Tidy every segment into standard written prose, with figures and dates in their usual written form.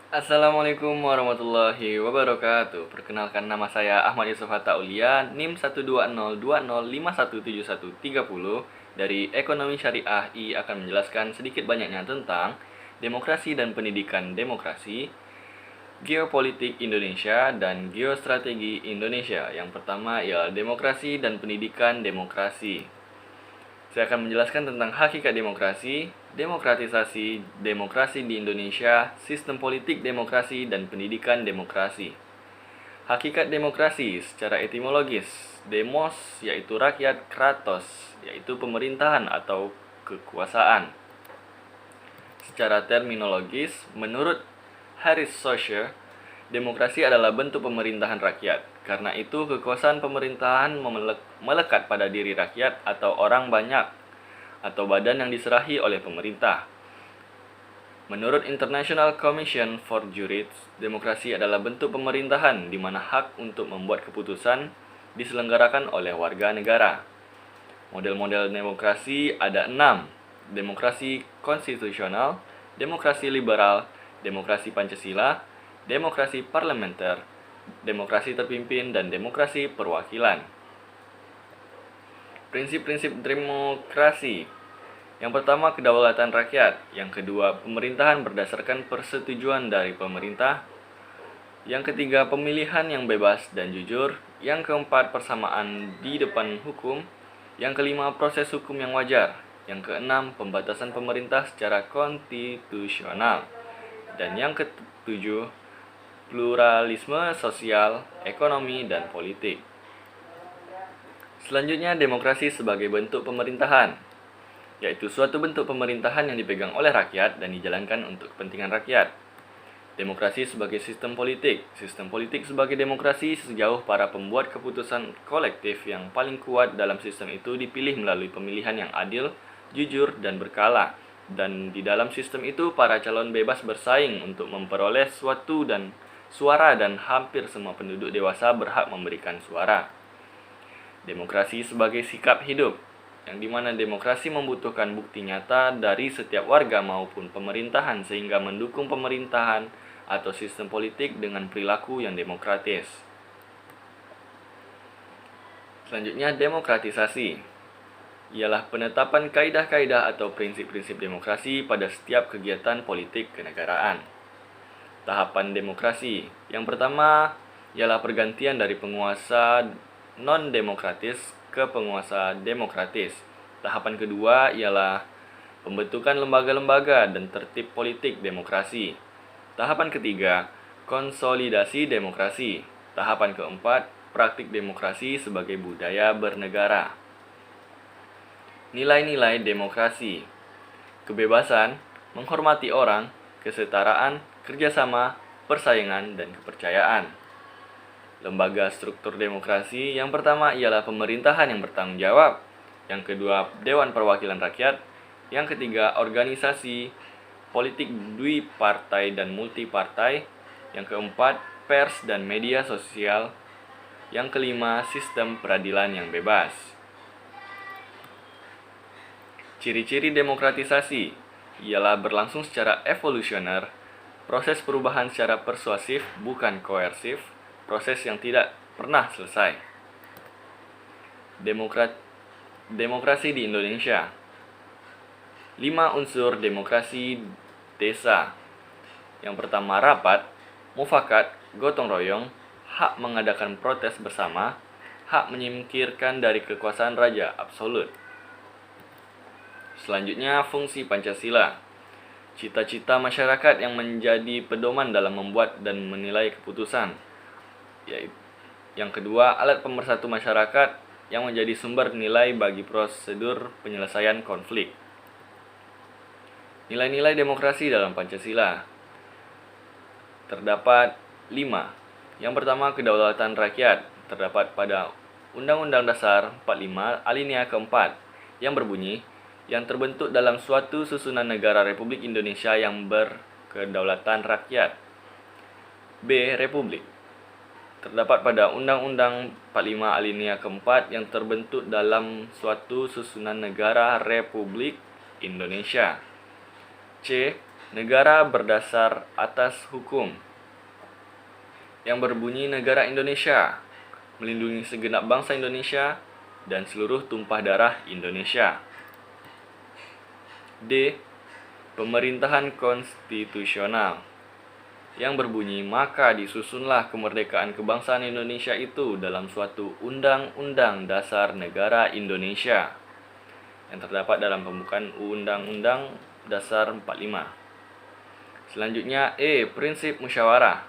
Assalamualaikum warahmatullahi wabarakatuh. Perkenalkan, nama saya Ahmad Yusuf Hatta Ulia, NIM 12020517130 dari Ekonomi Syariah. I akan menjelaskan sedikit banyaknya tentang demokrasi dan pendidikan demokrasi, geopolitik Indonesia, dan geostrategi Indonesia. Yang pertama ialah demokrasi dan pendidikan demokrasi. Saya akan menjelaskan tentang hakikat demokrasi, demokratisasi demokrasi di Indonesia, sistem politik demokrasi, dan pendidikan demokrasi. Hakikat demokrasi secara etimologis, demos yaitu rakyat, kratos yaitu pemerintahan atau kekuasaan. Secara terminologis, menurut Harris Saussure, demokrasi adalah bentuk pemerintahan rakyat. Karena itu, kekuasaan pemerintahan melekat pada diri rakyat atau orang banyak atau badan yang diserahi oleh pemerintah. Menurut International Commission for Jurists, demokrasi adalah bentuk pemerintahan di mana hak untuk membuat keputusan diselenggarakan oleh warga negara. Model-model demokrasi ada 6: demokrasi konstitusional, demokrasi liberal, demokrasi Pancasila, demokrasi parlementer, demokrasi terpimpin, dan demokrasi perwakilan. Prinsip-prinsip demokrasi. Yang pertama, kedaulatan rakyat. Yang kedua, pemerintahan berdasarkan persetujuan dari pemerintah. Yang ketiga, pemilihan yang bebas dan jujur. Yang keempat, persamaan di depan hukum. Yang kelima, proses hukum yang wajar. Yang keenam, pembatasan pemerintah secara konstitusional. Dan yang ketujuh, pluralisme sosial, ekonomi, dan politik. Selanjutnya, demokrasi sebagai bentuk pemerintahan, yaitu suatu bentuk pemerintahan yang dipegang oleh rakyat dan dijalankan untuk kepentingan rakyat. Demokrasi sebagai sistem politik. Sistem politik sebagai demokrasi sejauh para pembuat keputusan kolektif yang paling kuat dalam sistem itu dipilih melalui pemilihan yang adil, jujur, dan berkala. Dan di dalam sistem itu, para calon bebas bersaing untuk memperoleh suara dan hampir semua penduduk dewasa berhak memberikan suara. Demokrasi sebagai sikap hidup, yang dimana demokrasi membutuhkan bukti nyata dari setiap warga maupun pemerintahan sehingga mendukung pemerintahan atau sistem politik dengan perilaku yang demokratis. Selanjutnya, demokratisasi ialah penetapan kaidah-kaidah atau prinsip-prinsip demokrasi pada setiap kegiatan politik kenegaraan. Tahapan demokrasi. Yang pertama ialah pergantian dari penguasa non-demokratis ke penguasa demokratis. Tahapan kedua ialah pembentukan lembaga-lembaga dan tertib politik demokrasi. Tahapan ketiga, konsolidasi demokrasi. Tahapan keempat, praktik demokrasi sebagai budaya bernegara. Nilai-nilai demokrasi: kebebasan, menghormati orang, kesetaraan, kerjasama, persaingan, dan kepercayaan. Lembaga struktur demokrasi. Yang pertama ialah pemerintahan yang bertanggung jawab. Yang kedua, Dewan Perwakilan Rakyat. Yang ketiga, organisasi politik partai dan multipartai. Yang keempat, pers dan media sosial. Yang kelima, sistem peradilan yang bebas. Ciri-ciri demokratisasi ialah berlangsung secara evolusioner, proses perubahan secara persuasif bukan koersif, proses yang tidak pernah selesai. Demokrasi di Indonesia. 5 unsur demokrasi desa. Yang pertama, rapat, mufakat, gotong royong, hak mengadakan protes bersama, hak menyingkirkan dari kekuasaan raja absolut. Selanjutnya, fungsi Pancasila. Cita-cita masyarakat yang menjadi pedoman dalam membuat dan menilai keputusan. Yang kedua, alat pemersatu masyarakat yang menjadi sumber nilai bagi prosedur penyelesaian konflik. Nilai-nilai demokrasi dalam Pancasila terdapat 5. Yang pertama, kedaulatan rakyat, terdapat pada Undang-Undang Dasar 45 alinea keempat, yang berbunyi, yang terbentuk dalam suatu susunan negara Republik Indonesia yang berkedaulatan rakyat. B. Republik, terdapat pada Undang-Undang 45 alinea keempat, yang terbentuk dalam suatu susunan negara Republik Indonesia. C. Negara berdasar atas hukum, yang berbunyi Negara Indonesia, melindungi segenap bangsa Indonesia dan seluruh tumpah darah Indonesia. D. Pemerintahan konstitusional, yang berbunyi maka disusunlah kemerdekaan kebangsaan Indonesia itu dalam suatu Undang-Undang Dasar Negara Indonesia yang terdapat dalam pembukaan Undang-Undang Dasar 45. Selanjutnya E. Prinsip musyawarah,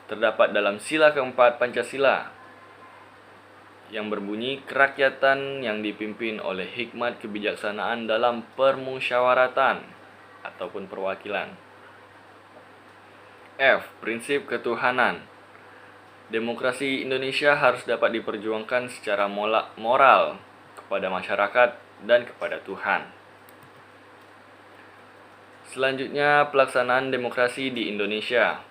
terdapat dalam sila keempat Pancasila, yang berbunyi kerakyatan yang dipimpin oleh hikmat kebijaksanaan dalam permusyawaratan ataupun perwakilan. F. Prinsip ketuhanan, demokrasi Indonesia harus dapat diperjuangkan secara moral kepada masyarakat dan kepada Tuhan. Selanjutnya, pelaksanaan demokrasi di Indonesia.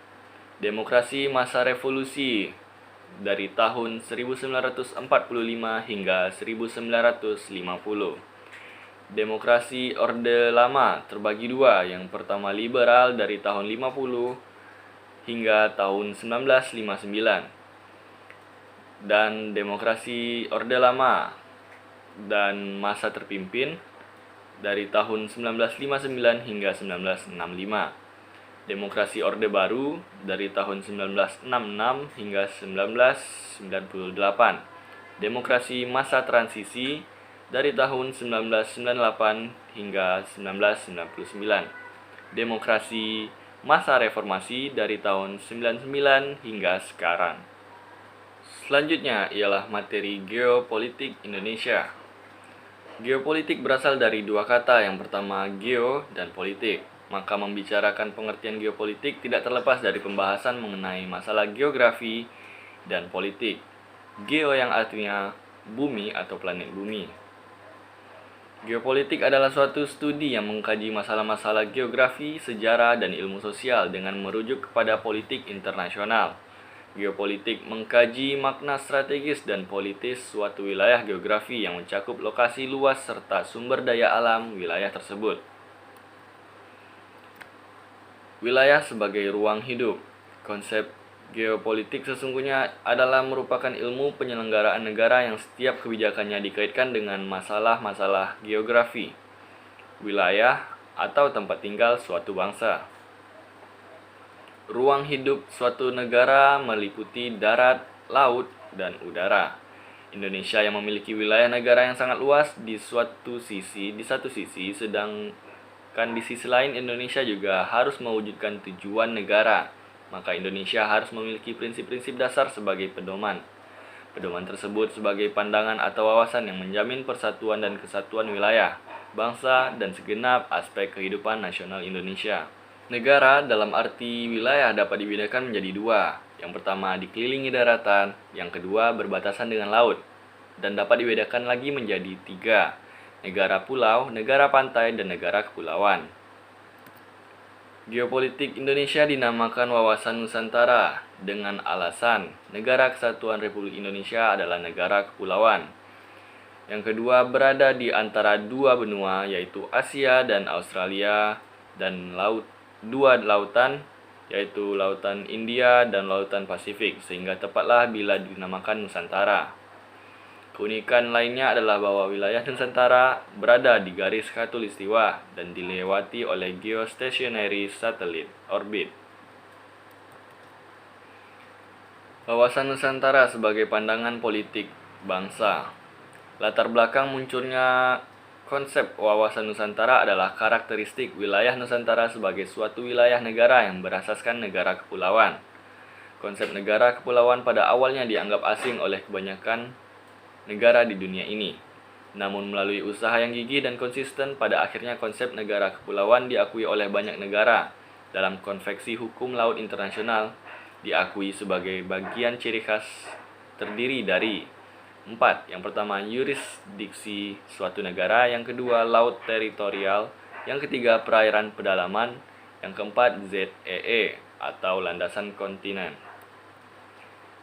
Demokrasi masa revolusi dari tahun 1945 hingga 1950. Demokrasi Orde Lama terbagi dua, yang pertama liberal dari tahun 50 hingga tahun 1959. Dan demokrasi Orde Lama dan masa terpimpin dari tahun 1959 hingga 1965. Demokrasi Orde Baru dari tahun 1966 hingga 1998. Demokrasi masa transisi dari tahun 1998 hingga 1999. Demokrasi masa reformasi dari tahun 99 hingga sekarang. Selanjutnya ialah materi geopolitik Indonesia. Geopolitik berasal dari dua kata, yang pertama geo dan politik. Maka membicarakan pengertian geopolitik tidak terlepas dari pembahasan mengenai masalah geografi dan politik. Geo yang artinya bumi atau planet bumi. Geopolitik adalah suatu studi yang mengkaji masalah-masalah geografi, sejarah, dan ilmu sosial dengan merujuk kepada politik internasional. Geopolitik mengkaji makna strategis dan politis suatu wilayah geografi yang mencakup lokasi luas serta sumber daya alam wilayah tersebut. Wilayah sebagai ruang hidup. Konsep geopolitik sesungguhnya adalah merupakan ilmu penyelenggaraan negara yang setiap kebijakannya dikaitkan dengan masalah-masalah geografi, wilayah, atau tempat tinggal suatu bangsa. Ruang hidup suatu negara meliputi darat, laut, dan udara. Indonesia yang memiliki wilayah negara yang sangat luas di satu sisi, sedangkan di sisi lain Indonesia juga harus mewujudkan tujuan negara. Maka Indonesia harus memiliki prinsip-prinsip dasar sebagai pedoman. Pedoman tersebut sebagai pandangan atau wawasan yang menjamin persatuan dan kesatuan wilayah, bangsa, dan segenap aspek kehidupan nasional Indonesia. Negara dalam arti wilayah dapat dibedakan menjadi dua. Yang pertama dikelilingi daratan, yang kedua berbatasan dengan laut. Dan dapat dibedakan lagi menjadi tiga: negara pulau, negara pantai, dan negara kepulauan. Geopolitik Indonesia dinamakan Wawasan Nusantara dengan alasan Negara Kesatuan Republik Indonesia adalah negara kepulauan. Yang kedua berada di antara dua benua, yaitu Asia dan Australia, dan dua lautan, yaitu Lautan India dan Lautan Pasifik, sehingga tepatlah bila dinamakan Nusantara. Keunikan lainnya adalah bahwa wilayah Nusantara berada di garis khatulistiwa dan dilewati oleh geostationary satellite orbit. Wawasan Nusantara sebagai pandangan politik bangsa. Latar belakang munculnya konsep wawasan Nusantara adalah karakteristik wilayah Nusantara sebagai suatu wilayah negara yang berasaskan negara kepulauan. Konsep negara kepulauan pada awalnya dianggap asing oleh kebanyakan negara di dunia ini. Namun melalui usaha yang gigih dan konsisten, pada akhirnya konsep negara kepulauan diakui oleh banyak negara. Dalam konveksi hukum laut internasional, diakui sebagai bagian ciri khas terdiri dari 4. Yang pertama, yurisdiksi suatu negara. Yang kedua, laut teritorial. Yang ketiga, perairan pedalaman. Yang keempat, ZEE atau landasan kontinen.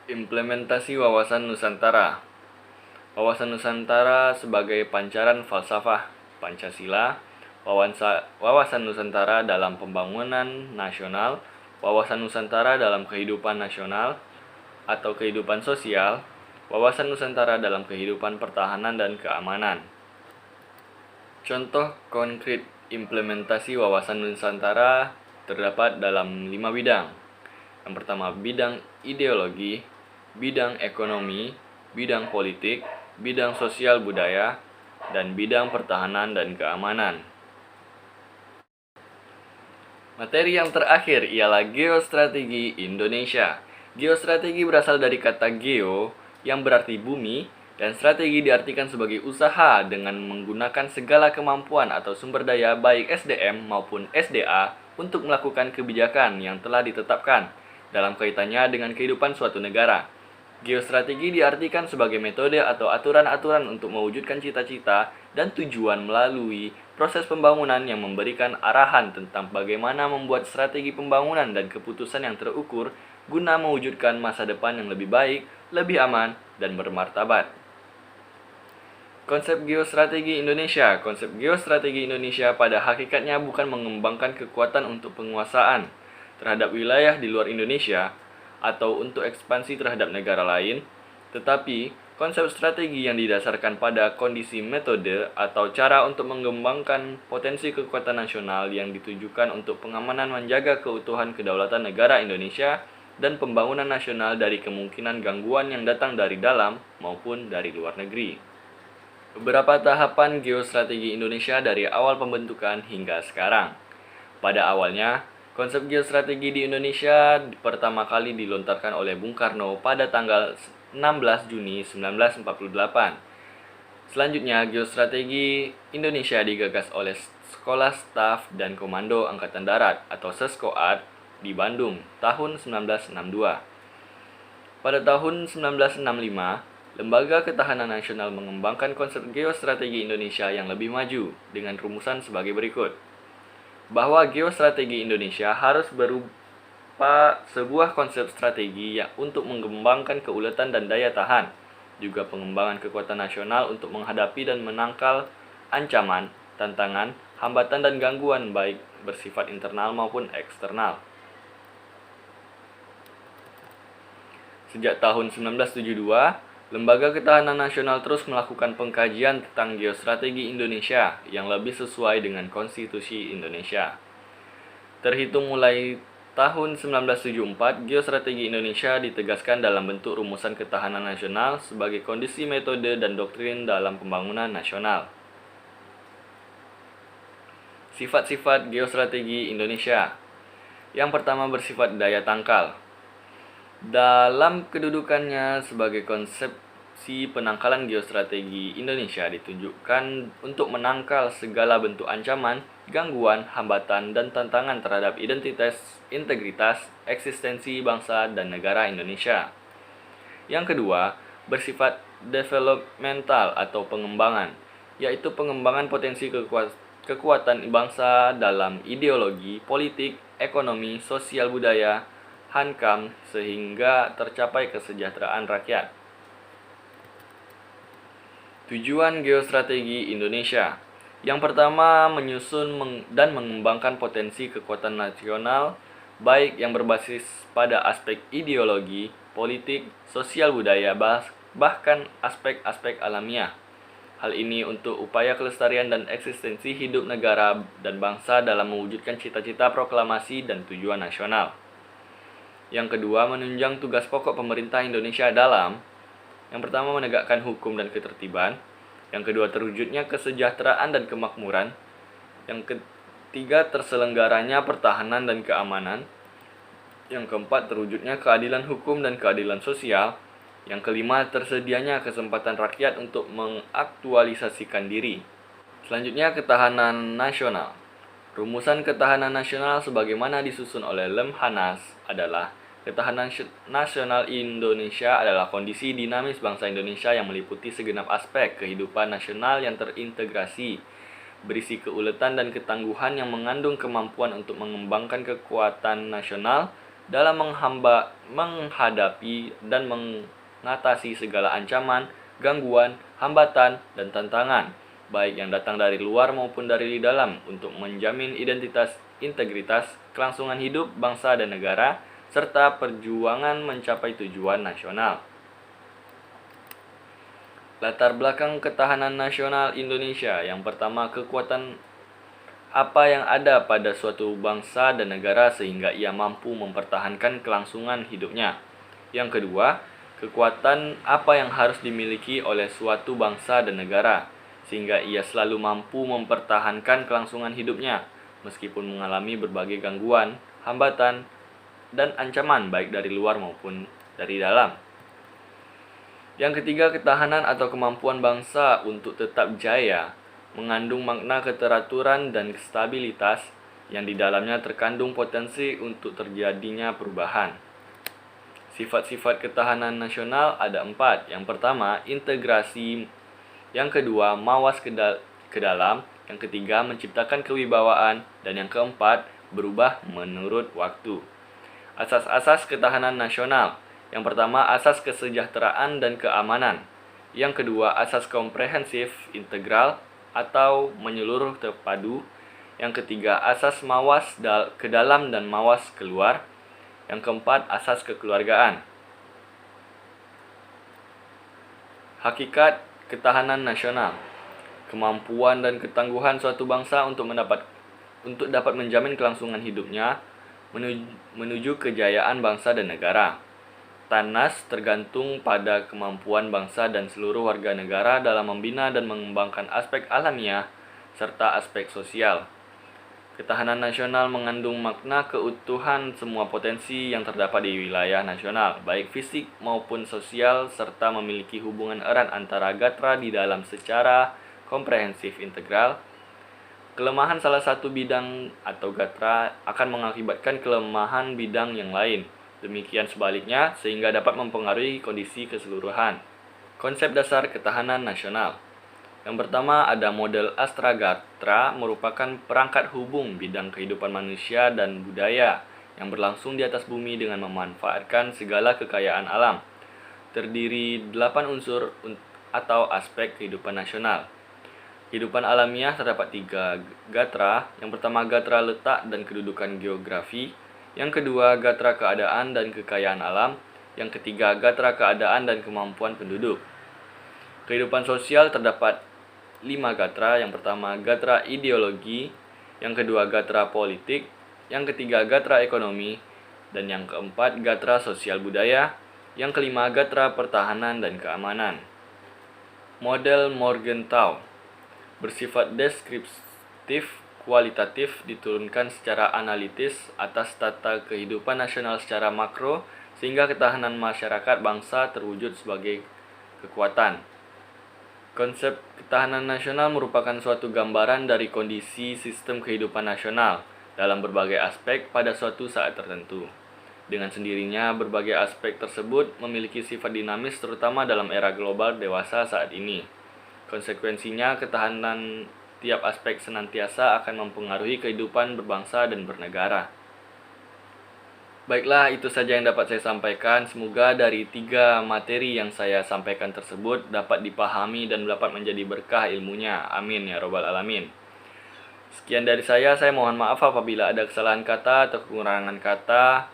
Implementasi Wawasan Nusantara. Wawasan Nusantara sebagai pancaran falsafah Pancasila wawasan Nusantara dalam pembangunan nasional, wawasan Nusantara dalam kehidupan nasional atau kehidupan sosial, wawasan Nusantara dalam kehidupan pertahanan dan keamanan. Contoh konkret implementasi wawasan Nusantara terdapat dalam 5 bidang. Yang pertama, bidang ideologi, bidang ekonomi, bidang politik, bidang sosial budaya, dan bidang pertahanan dan keamanan. Materi yang terakhir ialah geostrategi Indonesia. Geostrategi berasal dari kata geo yang berarti bumi, dan strategi diartikan sebagai usaha dengan menggunakan segala kemampuan atau sumber daya baik SDM maupun SDA untuk melakukan kebijakan yang telah ditetapkan dalam kaitannya dengan kehidupan suatu negara. Geostrategi diartikan sebagai metode atau aturan-aturan untuk mewujudkan cita-cita dan tujuan melalui proses pembangunan yang memberikan arahan tentang bagaimana membuat strategi pembangunan dan keputusan yang terukur guna mewujudkan masa depan yang lebih baik, lebih aman, dan bermartabat. Konsep geostrategi Indonesia. Konsep geostrategi Indonesia pada hakikatnya bukan mengembangkan kekuatan untuk penguasaan terhadap wilayah di luar Indonesia atau untuk ekspansi terhadap negara lain, tetapi konsep strategi yang didasarkan pada kondisi metode atau cara untuk mengembangkan potensi kekuatan nasional yang ditujukan untuk pengamanan menjaga keutuhan kedaulatan negara Indonesia dan pembangunan nasional dari kemungkinan gangguan yang datang dari dalam maupun dari luar negeri. Beberapa tahapan geostrategi Indonesia dari awal pembentukan hingga sekarang. Pada awalnya, konsep geostrategi di Indonesia pertama kali dilontarkan oleh Bung Karno pada tanggal 16 Juni 1948. Selanjutnya, geostrategi Indonesia digagas oleh Sekolah Staf dan Komando Angkatan Darat atau SESKOAD di Bandung tahun 1962. Pada tahun 1965, Lembaga Ketahanan Nasional mengembangkan konsep geostrategi Indonesia yang lebih maju dengan rumusan sebagai berikut. Bahwa geostrategi Indonesia harus berupa sebuah konsep strategi yang untuk mengembangkan keuletan dan daya tahan, juga pengembangan kekuatan nasional untuk menghadapi dan menangkal ancaman, tantangan, hambatan dan gangguan baik bersifat internal maupun eksternal. Sejak tahun 1972, Lembaga Ketahanan Nasional terus melakukan pengkajian tentang geostrategi Indonesia yang lebih sesuai dengan Konstitusi Indonesia. Terhitung mulai tahun 1974, geostrategi Indonesia ditegaskan dalam bentuk rumusan ketahanan nasional sebagai kondisi, metode, dan doktrin dalam pembangunan nasional. Sifat-sifat geostrategi Indonesia. Yang pertama bersifat daya tangkal. Dalam kedudukannya sebagai konsepsi penangkalan geostrategi Indonesia ditunjukkan untuk menangkal segala bentuk ancaman, gangguan, hambatan, dan tantangan terhadap identitas, integritas, eksistensi bangsa dan negara Indonesia. Yang kedua, bersifat developmental atau pengembangan, yaitu pengembangan potensi kekuatan bangsa dalam ideologi, politik, ekonomi, sosial budaya, hankam sehingga tercapai kesejahteraan rakyat. Tujuan geostrategi Indonesia. Yang pertama, menyusun dan mengembangkan potensi kekuatan nasional baik yang berbasis pada aspek ideologi, politik, sosial budaya, bahkan aspek-aspek alamiah. Hal ini untuk upaya kelestarian dan eksistensi hidup negara dan bangsa dalam mewujudkan cita-cita proklamasi dan tujuan nasional. Yang kedua, menunjang tugas pokok pemerintah Indonesia dalam yang pertama, menegakkan hukum dan ketertiban. Yang kedua, terwujudnya kesejahteraan dan kemakmuran. Yang ketiga, terselenggaranya pertahanan dan keamanan. Yang keempat, terwujudnya keadilan hukum dan keadilan sosial. Yang kelima, tersedianya kesempatan rakyat untuk mengaktualisasikan diri. Selanjutnya, ketahanan nasional. Rumusan ketahanan nasional sebagaimana disusun oleh Lemhanas adalah ketahanan nasional Indonesia adalah kondisi dinamis bangsa Indonesia yang meliputi segenap aspek kehidupan nasional yang terintegrasi, berisi keuletan dan ketangguhan yang mengandung kemampuan untuk mengembangkan kekuatan nasional dalam menghadapi dan mengatasi segala ancaman, gangguan, hambatan, dan tantangan, baik yang datang dari luar maupun dari dalam, untuk menjamin identitas, integritas, kelangsungan hidup bangsa dan negara, serta perjuangan mencapai tujuan nasional. Latar belakang ketahanan nasional Indonesia. Yang pertama, kekuatan apa yang ada pada suatu bangsa dan negara sehingga ia mampu mempertahankan kelangsungan hidupnya. Yang kedua, kekuatan apa yang harus dimiliki oleh suatu bangsa dan negara sehingga ia selalu mampu mempertahankan kelangsungan hidupnya meskipun mengalami berbagai gangguan, hambatan, dan ancaman baik dari luar maupun dari dalam. Yang ketiga, ketahanan atau kemampuan bangsa untuk tetap jaya mengandung makna keteraturan dan stabilitas yang di dalamnya terkandung potensi untuk terjadinya perubahan. Sifat-sifat ketahanan nasional ada 4. Yang pertama, integrasi. Yang kedua, mawas ke dalam. Yang ketiga, menciptakan kewibawaan. Dan yang keempat, berubah menurut waktu. Asas-asas ketahanan nasional. Yang pertama, asas kesejahteraan dan keamanan. Yang kedua, asas komprehensif integral atau menyeluruh terpadu. Yang ketiga, asas mawas ke dalam dan mawas keluar. Yang keempat, asas kekeluargaan. Hakikat ketahanan nasional. Kemampuan dan ketangguhan suatu bangsa untuk dapat menjamin kelangsungan hidupnya menuju kejayaan bangsa dan negara. TANAS tergantung pada kemampuan bangsa dan seluruh warga negara dalam membina dan mengembangkan aspek alamiah serta aspek sosial. Ketahanan nasional mengandung makna keutuhan semua potensi yang terdapat di wilayah nasional, baik fisik maupun sosial, serta memiliki hubungan erat antara gatra di dalam secara komprehensif integral. Kelemahan salah satu bidang atau gatra akan mengakibatkan kelemahan bidang yang lain. Demikian sebaliknya, sehingga dapat mempengaruhi kondisi keseluruhan. Konsep dasar ketahanan nasional. Yang pertama, ada model Astragatra, merupakan perangkat hubung bidang kehidupan manusia dan budaya yang berlangsung di atas bumi dengan memanfaatkan segala kekayaan alam. Terdiri 8 unsur atau aspek kehidupan nasional. Kehidupan alamiah terdapat 3 gatra. Yang pertama, gatra letak dan kedudukan geografi. Yang kedua, gatra keadaan dan kekayaan alam. Yang ketiga, gatra keadaan dan kemampuan penduduk. Kehidupan sosial terdapat 5 gatra. Yang pertama, gatra ideologi. Yang kedua, gatra politik. Yang ketiga, gatra ekonomi. Dan yang keempat, gatra sosial budaya. Yang kelima, gatra pertahanan dan keamanan. Model Morgenthau bersifat deskriptif, kualitatif, diturunkan secara analitis atas tata kehidupan nasional secara makro sehingga ketahanan masyarakat bangsa terwujud sebagai kekuatan. Konsep ketahanan nasional merupakan suatu gambaran dari kondisi sistem kehidupan nasional dalam berbagai aspek pada suatu saat tertentu. Dengan sendirinya, berbagai aspek tersebut memiliki sifat dinamis terutama dalam era global dewasa saat ini. Konsekuensinya, ketahanan tiap aspek senantiasa akan mempengaruhi kehidupan berbangsa dan bernegara. Baiklah, itu saja yang dapat saya sampaikan. Semoga dari 3 materi yang saya sampaikan tersebut dapat dipahami dan dapat menjadi berkah ilmunya. Amin ya robbal alamin. Sekian dari saya mohon maaf apabila ada kesalahan kata atau kekurangan kata.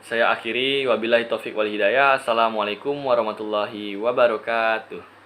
Saya akhiri, wabillahi taufik wal hidayah. Assalamualaikum warahmatullahi wabarakatuh.